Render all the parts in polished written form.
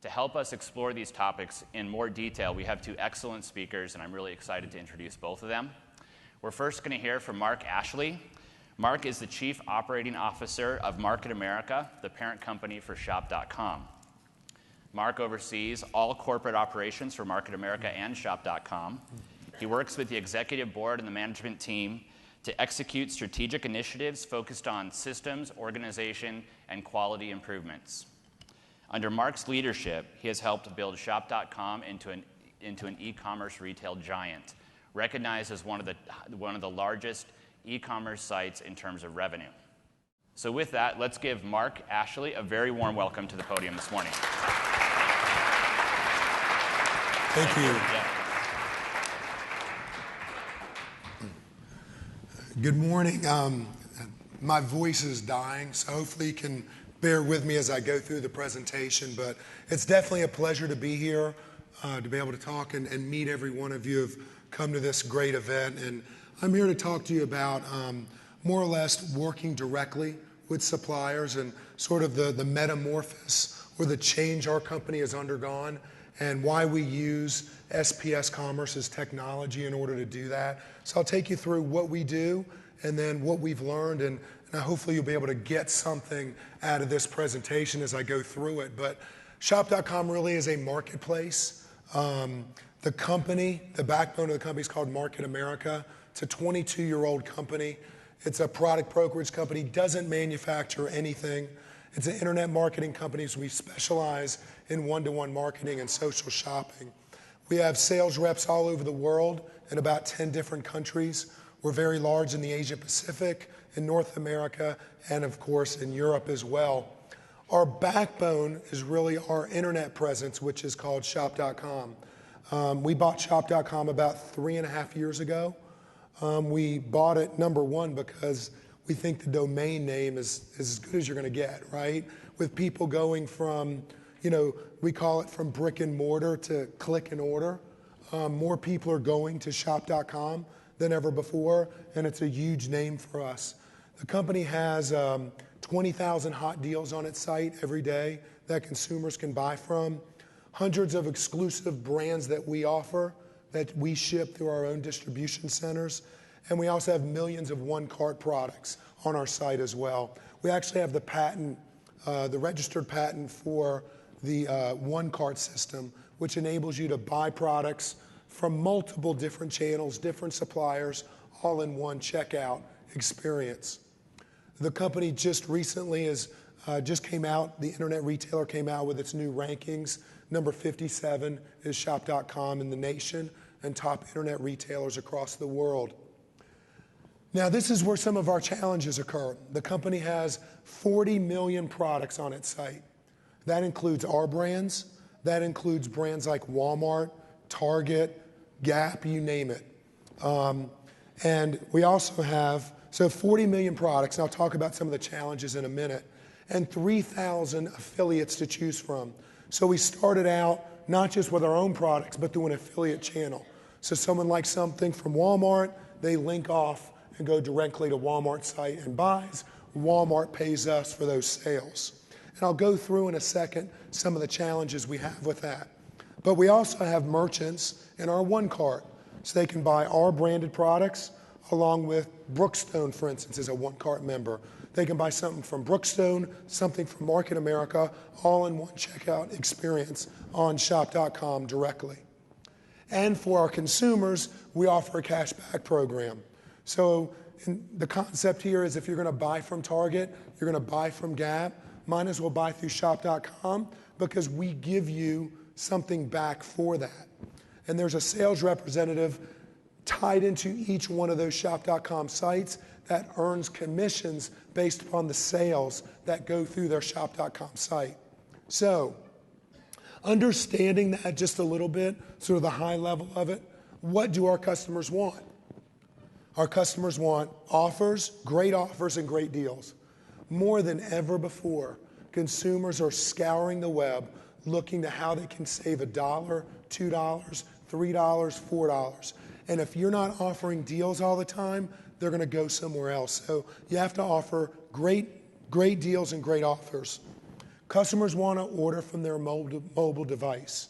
To help us explore these topics in more detail, we have two excellent speakers, and I'm really excited to introduce both of them. We're first going to hear from Marc Ashley. Marc is the Chief Operating Officer of Market America, the parent company for Shop.com. Marc oversees all corporate operations for Market America and Shop.com. He works with the executive board and the management team to execute strategic initiatives focused on systems, organization, and quality improvements. Under Marc's leadership, he has helped build Shop.com into an e-commerce retail giant, recognized as one of the largest e-commerce sites in terms of revenue. So with that, let's give Marc Ashley a very warm welcome to the podium this morning. Thank you. Yeah. Good morning. My voice is dying, so hopefully you can bear with me as I go through the presentation, but it's definitely a pleasure to be here, to be able to talk and meet every one of you who've come to this great event. And I'm here to talk to you about more or less working directly with suppliers and sort of the metamorphosis or the change our company has undergone and why we use SPS Commerce as technology in order to do that. So I'll take you through what we do and then what we've learned, and hopefully you'll be able to get something out of this presentation as I go through it. But Shop.com really is a marketplace. The company, the backbone of the company is called Market America. It's a 22-year-old company. It's a product brokerage company, doesn't manufacture anything. It's an internet marketing company, so we specialize in one-to-one marketing and social shopping. We have sales reps all over the world in about 10 different countries. We're very large in the Asia Pacific, in North America, and of course in Europe as well. Our backbone is really our internet presence, which is called Shop.com. We bought Shop.com about 3.5 years ago. We bought it, number one, because we think the domain name is as good as you're going to get, right? With people going from, we call it from brick and mortar to click and order. More people are going to Shop.com than ever before, and it's a huge name for us. The company has 20,000 hot deals on its site every day that consumers can buy from, hundreds of exclusive brands that we offer that we ship through our own distribution centers, and we also have millions of one-cart products on our site as well. We actually have the patent, the registered patent for the one-cart system, which enables you to buy products from multiple different channels, different suppliers, all in one checkout experience. The company just recently came out, the internet retailer came out with its new rankings. Number 57 is Shop.com in the nation and top internet retailers across the world. Now, this is where some of our challenges occur. The company has 40 million products on its site. That includes our brands. That includes brands like Walmart, Target, Gap, you name it. And we also have, 40 million products, and I'll talk about some of the challenges in a minute, and 3,000 affiliates to choose from. So we started out not just with our own products, but through an affiliate channel. So someone likes something from Walmart, they link off and go directly to Walmart's site and buys. Walmart pays us for those sales. And I'll go through in a second some of the challenges we have with that. But we also have merchants in our one cart, so they can buy our branded products along with Brookstone, for instance, is a one cart member. They can buy something from Brookstone, something from Market America, all in one checkout experience on Shop.com directly. And for our consumers, we offer a cashback program. So the concept here is if you're going to buy from Target, you're going to buy from Gap, might as well buy through Shop.com because we give you something back for that. And there's a sales representative tied into each one of those Shop.com sites that earns commissions based upon the sales that go through their Shop.com site. So understanding that just a little bit, sort of the high level of it, what do our customers want? Our customers want offers, and great deals. More than ever before, consumers are scouring the web looking to how they can save $1, $2, $3, $4. And if you're not offering deals all the time, they're going to go somewhere else. So you have to offer great deals and great offers. Customers want to order from their mobile device.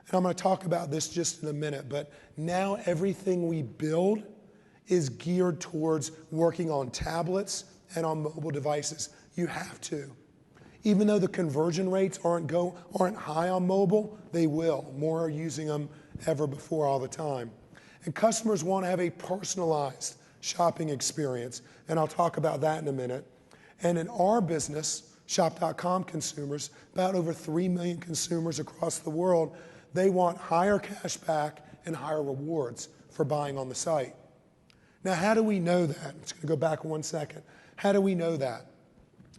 And I'm going to talk about this just in a minute, but now everything we build is geared towards working on tablets and on mobile devices. You have to. Even though the conversion rates aren't high on mobile, they will. More are using them ever before all the time. And customers want to have a personalized shopping experience, and I'll talk about that in a minute. And in our business, Shop.com consumers, about over 3 million consumers across the world, they want higher cash back and higher rewards for buying on the site. Now, how do we know that? I'm just going to go back 1 second. How do we know that?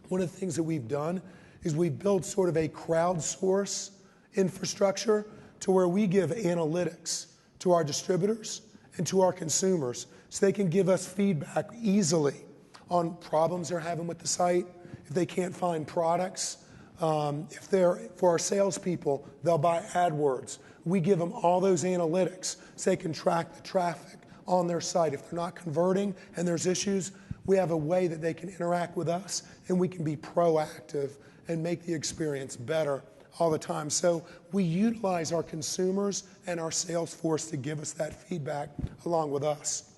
One of the things that we've done is we built sort of a crowdsource infrastructure to where we give analytics to our distributors and to our consumers so they can give us feedback easily on problems they're having with the site, if they can't find products. For our salespeople, they'll buy AdWords. We give them all those analytics so they can track the traffic on their site. If they're not converting and there's issues, we have a way that they can interact with us and we can be proactive and make the experience better all the time. So we utilize our consumers and our sales force to give us that feedback along with us.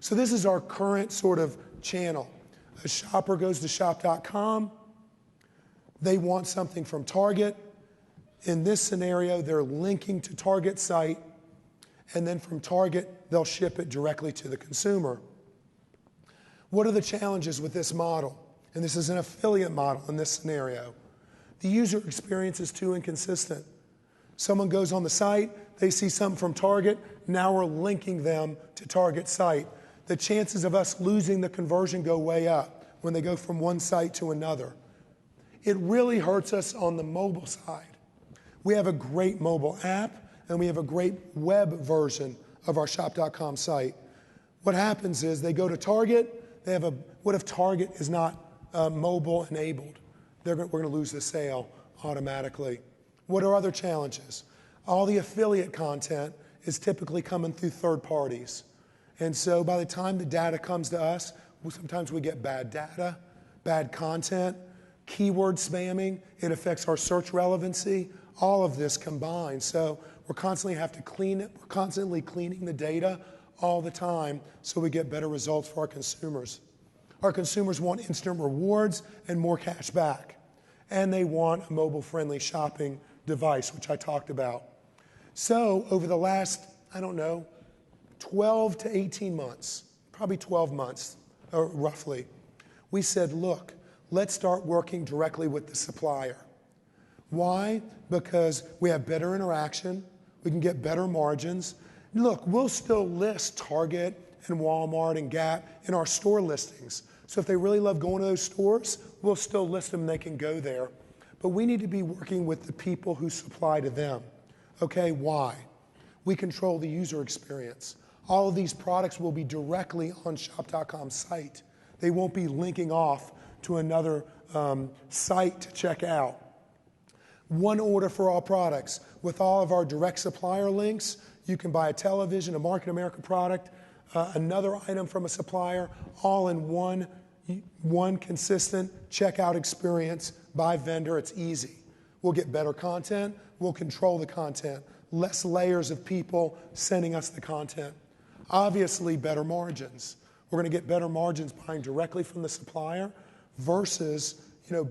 So this is our current sort of channel. A shopper goes to shop.com. They want something from Target. In this scenario, they're linking to Target's site, and then from Target, they'll ship it directly to the consumer. What are the challenges with this model? And this is an affiliate model in this scenario. The user experience is too inconsistent. Someone goes on the site, they see something from Target, now we're linking them to Target's site. The chances of us losing the conversion go way up when they go from one site to another. It really hurts us on the mobile side. We have a great mobile app and we have a great web version of our shop.com site. What happens is they go to Target, what if Target is not mobile enabled? We're going to lose the sale automatically. What are other challenges? All the affiliate content is typically coming through third parties. And so by the time the data comes to us, sometimes we get bad data, bad content, keyword spamming. It affects our search relevancy. All of this combined. So we're constantly cleaning the data all the time so we get better results for our consumers. Our consumers want instant rewards and more cash back. And they want a mobile-friendly shopping device, which I talked about. So over the last, 12 to 18 months, probably 12 months, roughly, we said, look, let's start working directly with the supplier. Why? Because we have better interaction, we can get better margins. Look, we'll still list Target and Walmart and Gap in our store listings. So if they really love going to those stores, we'll still list them, they can go there. But we need to be working with the people who supply to them. Okay, why? We control the user experience. All of these products will be directly on shop.com's site. They won't be linking off to another site to check out. One order for all products. With all of our direct supplier links, you can buy a television, a Market America product, another item from a supplier, all in one consistent checkout experience by vendor. It's easy. We'll get better content. We'll control the content. Less layers of people sending us the content. Obviously, better margins. We're going to get better margins buying directly from the supplier versus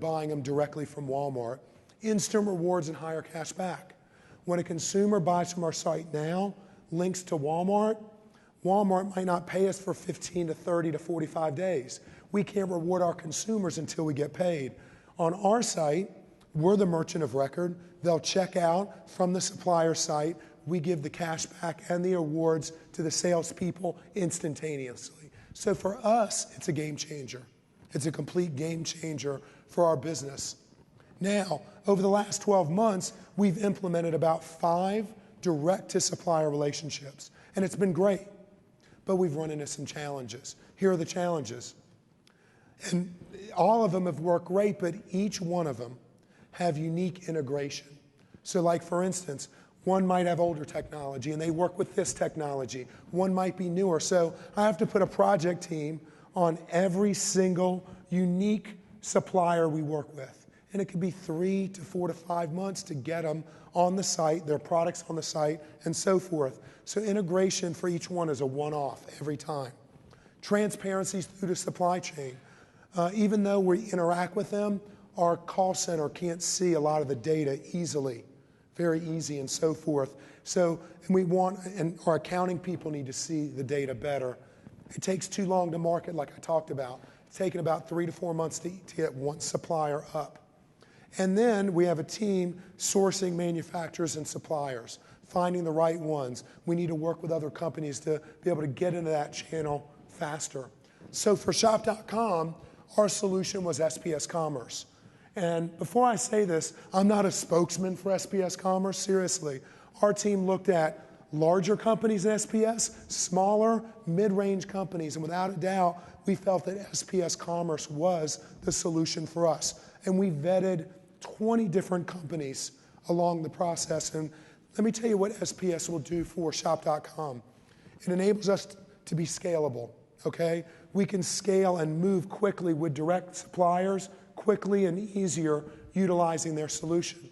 buying them directly from Walmart. Instant rewards and higher cash back. When a consumer buys from our site now, links to Walmart, Walmart might not pay us for 15 to 30 to 45 days. We can't reward our consumers until we get paid. On our site, we're the merchant of record. They'll check out from the supplier site. We give the cash back and the awards to the salespeople instantaneously. So for us, it's a game changer. It's a complete game changer for our business. Now, over the last 12 months, we've implemented about 5 direct-to-supplier relationships, and it's been great. But we've run into some challenges. Here are the challenges. And all of them have worked great, but each one of them have unique integration. So like, for instance, one might have older technology, and they work with this technology. One might be newer. So I have to put a project team on every single unique supplier we work with. And it could be 3 to 4 to 5 months to get them on the site, their products on the site, and so forth. So integration for each one is a one-off every time. Transparency through the supply chain. Even though we interact with them, our call center can't see a lot of the data easily, very easy and so forth. So, and our accounting people need to see the data better. It takes too long to market, like I talked about. It's taken about 3 to 4 months to get one supplier up. And then we have a team sourcing manufacturers and suppliers, finding the right ones. We need to work with other companies to be able to get into that channel faster. So for Shop.com, our solution was SPS Commerce. And before I say this, I'm not a spokesman for SPS Commerce, seriously. Our team looked at larger companies in SPS, smaller, mid-range companies, and without a doubt, we felt that SPS Commerce was the solution for us. And we vetted 20 different companies along the process. And let me tell you what SPS will do for Shop.com. It enables us to be scalable, okay? We can scale and move quickly with direct suppliers, quickly and easier utilizing their solution.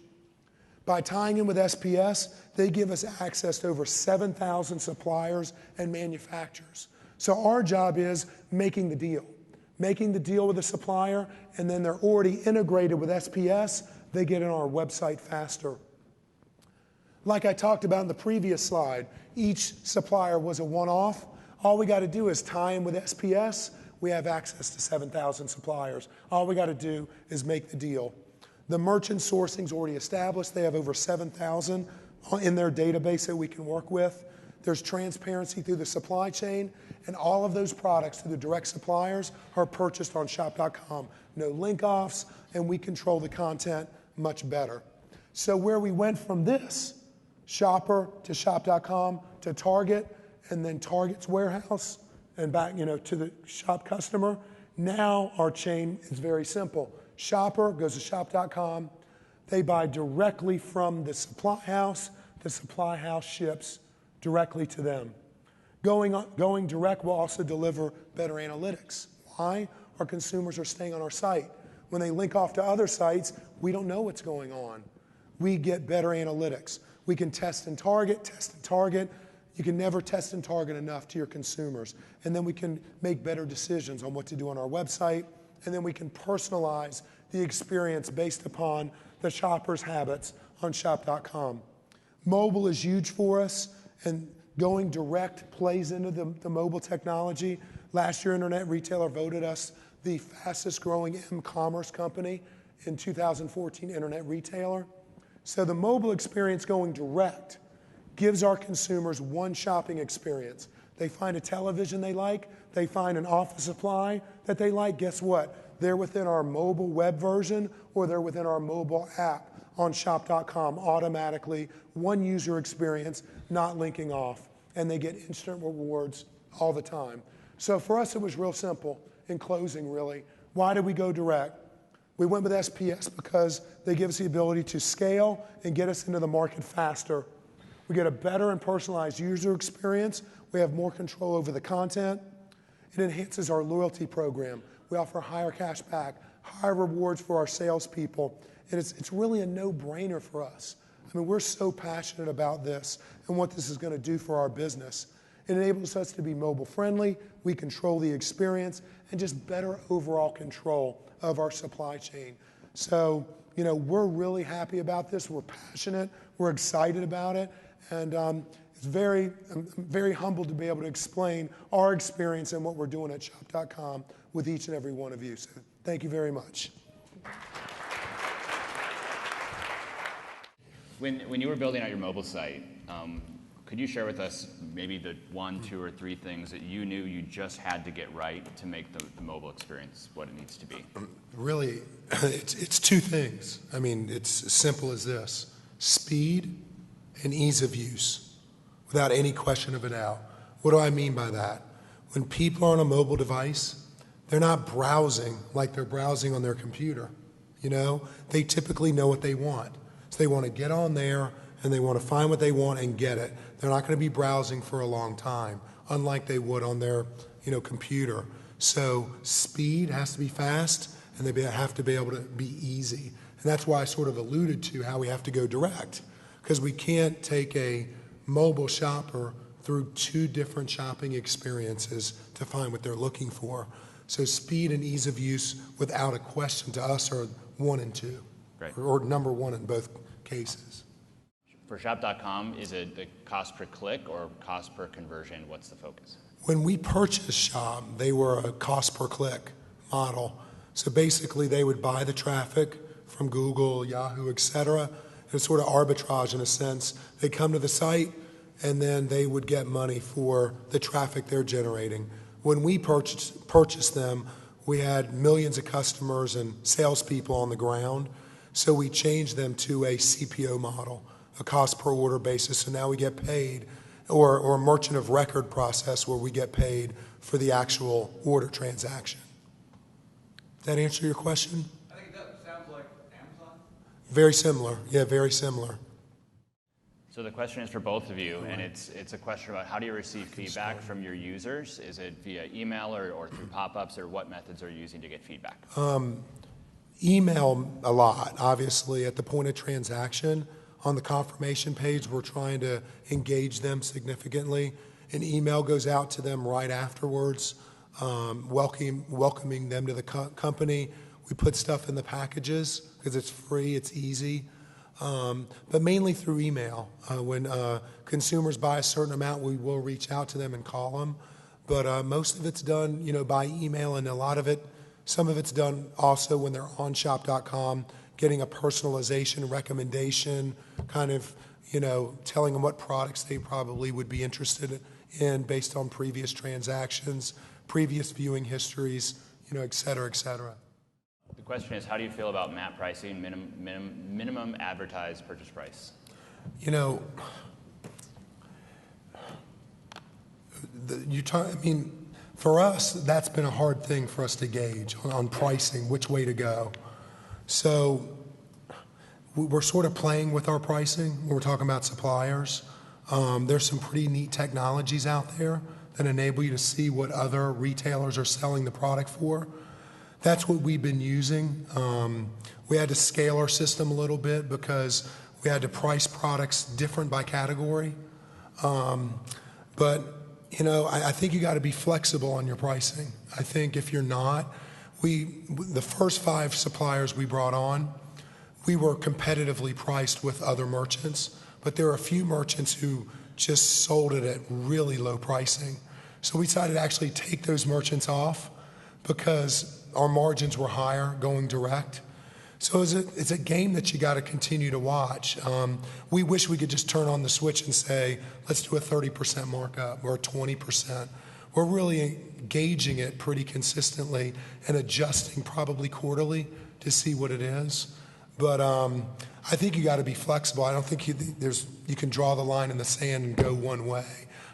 By tying in with SPS, they give us access to over 7,000 suppliers and manufacturers. So our job is making the deal with the supplier, and then they're already integrated with SPS. They get on our website faster. Like I talked about in the previous slide, each supplier was a one-off. All we got to do is tie in with SPS. We have access to 7,000 suppliers. All we got to do is make the deal. The merchant sourcing is already established. They have over 7,000 in their database that we can work with. There's transparency through the supply chain, and all of those products through the direct suppliers are purchased on Shop.com. No link offs, and we control the content much better. So where we went from this, shopper to Shop.com to Target, and then Target's warehouse, and back to the shop customer, now our chain is very simple. Shopper goes to Shop.com. They buy directly from the supply house. The supply house ships directly to them. Going direct will also deliver better analytics. Why? Our consumers are staying on our site. When they link off to other sites, we don't know what's going on. We get better analytics. We can test and target. You can never test and target enough to your consumers. And then we can make better decisions on what to do on our website. And then we can personalize the experience based upon the shopper's habits on Shop.com. Mobile is huge for us, and going direct plays into the mobile technology. Last year, Internet Retailer voted us the fastest growing commerce company in 2014 Internet Retailer. So the mobile experience going direct gives our consumers one shopping experience. They find a television they like, they find an office supply that they like, guess what? They're within our mobile web version, or they're within our mobile app on Shop.com automatically, one user experience, not linking off, and they get instant rewards all the time. So for us, it was real simple. In closing, really, why did we go direct? We went with SPS because they give us the ability to scale and get us into the market faster. We get a better and personalized user experience. We have more control over the content. It enhances our loyalty program. We offer higher cash back, higher rewards for our salespeople. And it's really a no-brainer for us. I mean, we're so passionate about this and what this is going to do for our business. It enables us to be mobile friendly. We control the experience and just better overall control of our supply chain. So, we're really happy about this. We're passionate. We're excited about it. And I'm very humbled to be able to explain our experience and what we're doing at Shop.com with each and every one of you. So thank you very much. When you were building out your mobile site, could you share with us maybe the 1, 2, or 3 things that you knew you just had to get right to make the mobile experience what it needs to be? Really, it's 2 things. I mean, it's as simple as this: speed and ease of use, without any question of a doubt. What do I mean by that? When people are on a mobile device, they're not browsing like they're browsing on their computer. They typically know what they want. So they want to get on there and they want to find what they want and get it. They're not going to be browsing for a long time, unlike they would on their computer. So speed has to be fast, and they have to be able to be easy. And that's why I sort of alluded to how we have to go direct, because we can't take a mobile shopper through two different shopping experiences to find what they're looking for. So speed and ease of use, without a question, to us are 1 and 2, Great. or number 1 in both cases. For Shop.com, is it the cost per click or cost per conversion? What's the focus? When we purchased Shop, they were a cost per click model. So basically they would buy the traffic from Google, Yahoo, et cetera. It's sort of arbitrage in a sense. They come to the site and then they would get money for the traffic they're generating. When we purchased them, we had millions of customers and salespeople on the ground. So we changed them to a CPO model, a cost per order basis. So now we get paid, or a merchant of record process where we get paid for the actual order transaction. Does that answer your question? I think it does. Sounds like Amazon. Very similar. Yeah, very similar. So the question is for both of you, and it's a question about how do you receive feedback from your users? Is it via email or through pop-ups, or what methods are you using to get feedback? Email a lot, obviously, at the point of transaction. On the confirmation page, we're trying to engage them significantly. An email goes out to them right afterwards, welcoming them to the company. We put stuff in the packages because it's free, it's easy. But mainly through email. When consumers buy a certain amount, we will reach out to them and call them. But most of it's done, by email, and a lot of it, some of it's done also when they're on shop.com, getting a personalization recommendation, kind of, telling them what products they probably would be interested in based on previous transactions, previous viewing histories, et cetera, et cetera. The question is, how do you feel about MAP pricing, minimum advertised purchase price? For us, that's been a hard thing for us to gauge on pricing, which way to go. So we're sort of playing with our pricing when we're talking about suppliers. There's some pretty neat technologies out there that enable you to see what other retailers are selling the product for. That's what we've been using. We had to scale our system a little bit because we had to price products different by category. But I think you got to be flexible on your pricing. I think if you're not, the first 5 suppliers we brought on, we were competitively priced with other merchants, but there are a few merchants who just sold it at really low pricing. So we decided to actually take those merchants off because our margins were higher going direct. So it's a game that you got to continue to watch. We wish we could just turn on the switch and say, let's do a 30% markup or a 20%. We're really gauging it pretty consistently and adjusting probably quarterly to see what it is. But I think you got to be flexible. I don't think you can draw the line in the sand and go one way.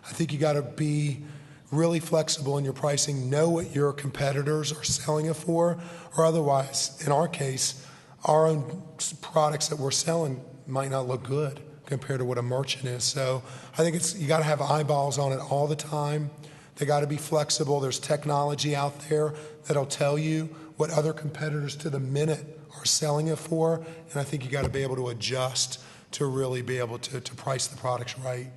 I think you got to be really flexible in your pricing, know what your competitors are selling it for, or otherwise, in our case, our own products that we're selling might not look good compared to what a merchant is. So I think you got to have eyeballs on it all the time. They got to be flexible. There's technology out there that'll tell you what other competitors to the minute are selling it for, and I think you got to be able to adjust to really be able to price the products right.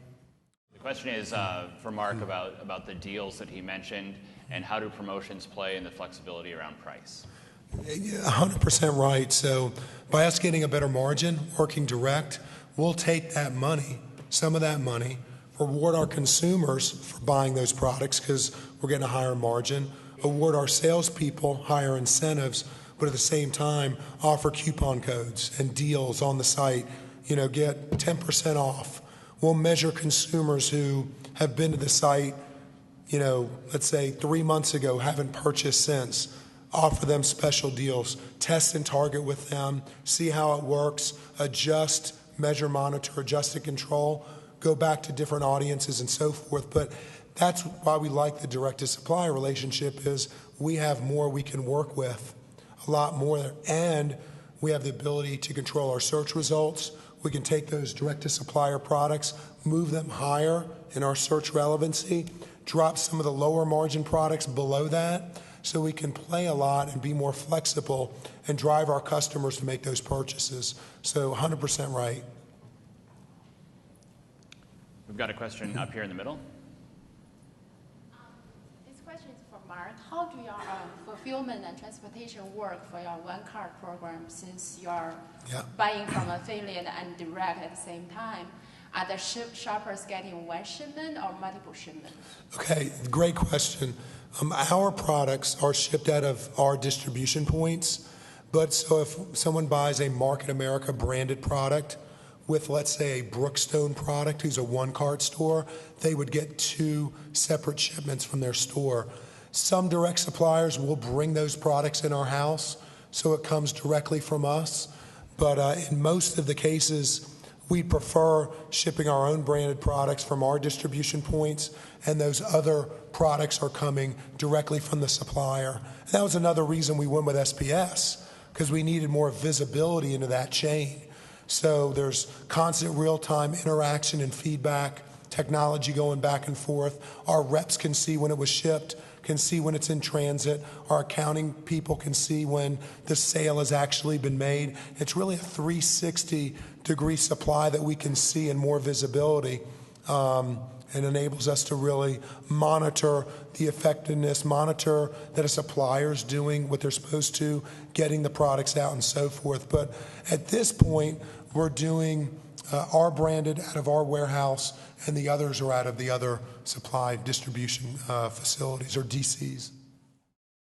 The question is for Mark about the deals that he mentioned, and how do promotions play in the flexibility around price? 100% right. So by us getting a better margin, working direct, we'll take that money, some of that money, reward our consumers for buying those products because we're getting a higher margin, award our salespeople higher incentives, but at the same time offer coupon codes and deals on the site, get 10% off. We'll measure consumers who have been to the site, let's say 3 months ago, haven't purchased since, offer them special deals, test and target with them, see how it works, adjust, measure, monitor, adjust and control, go back to different audiences and so forth. But that's why we like the direct-to-supplier relationship is we have more we can work with, a lot more, and we have the ability to control our search results. We can take those direct-to-supplier products, move them higher in our search relevancy, drop some of the lower margin products below that, so we can play a lot and be more flexible and drive our customers to make those purchases. So 100% right. We've got a question up here in the middle. This question is for Mark. How do your fulfillment and transportation work for your one-cart program, since you are buying from affiliate and direct at the same time? Are the shoppers getting one shipment or multiple shipments? Okay, great question. Our products are shipped out of our distribution points, but so if someone buys a Market America branded product with, let's say, a Brookstone product who's a one-cart store, they would get 2 separate shipments from their store. Some direct suppliers will bring those products in our house, so it comes directly from us. But in most of the cases, we prefer shipping our own branded products from our distribution points, and those other products are coming directly from the supplier. And that was another reason we went with SPS, because we needed more visibility into that chain. So there's constant real-time interaction and feedback, technology going back and forth. Our reps can see when it was shipped, can see when it's in transit. Our accounting people can see when the sale has actually been made. It's really a 360-degree supply that we can see and more visibility, and enables us to really monitor the effectiveness, monitor that a supplier is doing what they're supposed to, getting the products out and so forth. But at this point, we're doing our branded out of our warehouse, and the others are out of the other supply distribution facilities or DCs.